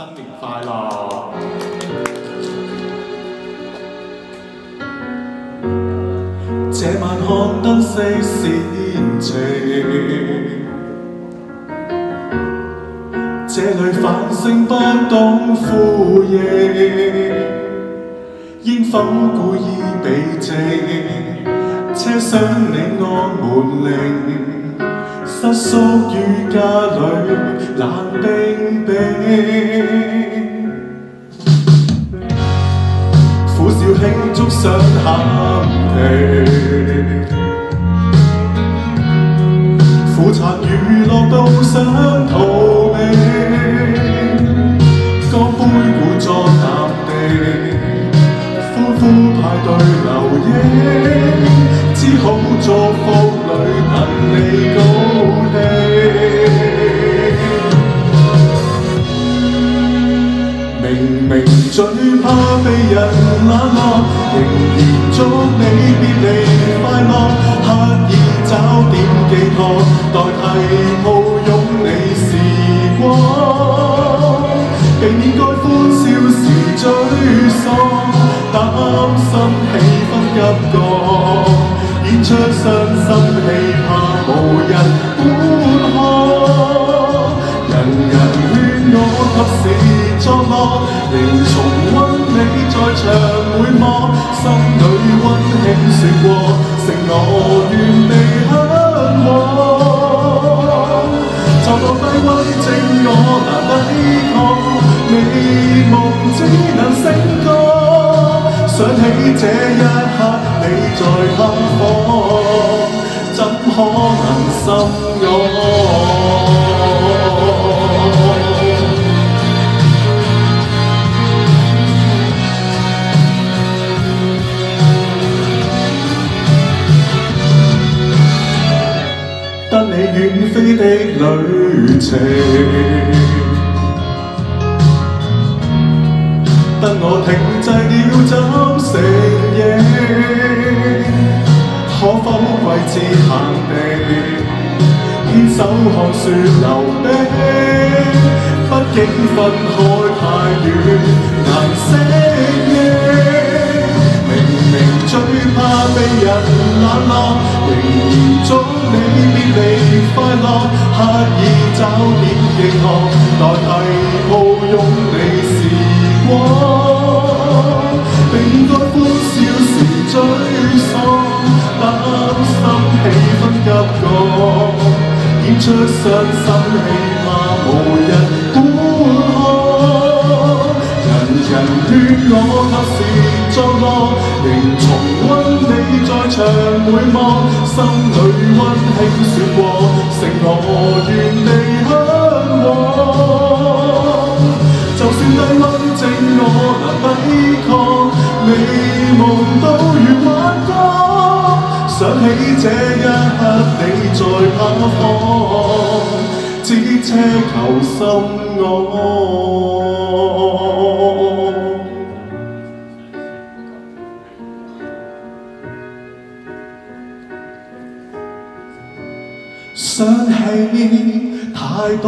新年快樂！這晚看燈飾煽情，這裏繁星不懂呼應，應否故意避靜？車廂你按門鈴。瑟縮於家裏冷冰冰，苦笑慶祝想喊停，苦茶娛樂都想逃避，乾杯故作淡定，歡呼派對留影，只好祝福裏等你高興。明明最怕被人冷落，仍然祝你別離快樂，刻意找點寄託，代替抱擁你時光，避免該歡笑時沮喪，擔心氣氛急降，演出傷心戲怕無人觀看，人人勸我及時作樂，仍重溫你在場回望，心裏溫馨說過，承諾原地向往，就當低溫症我難抵抗，美夢只能升降，想起這一刻你在他方，怎可能心安？得你遠飛的旅程，得我停滯了怎承認？可否季節限定，牽手看雪溜冰？畢竟分開太遠，難適應。明明最怕被人冷落，仍然祝你別離快樂，刻意找點寄託，代替抱擁你時光，避免該歡笑時沮喪，擔心氣氛急降，演出傷心戲怕無人觀看，人勸我及時作樂，仍重溫你在場回望，心裏溫馨說過，承諾原地向往，就算低溫症我難抵抗，美夢都如幻覺，想起這一刻你在他方，只奢求心安。想起太多。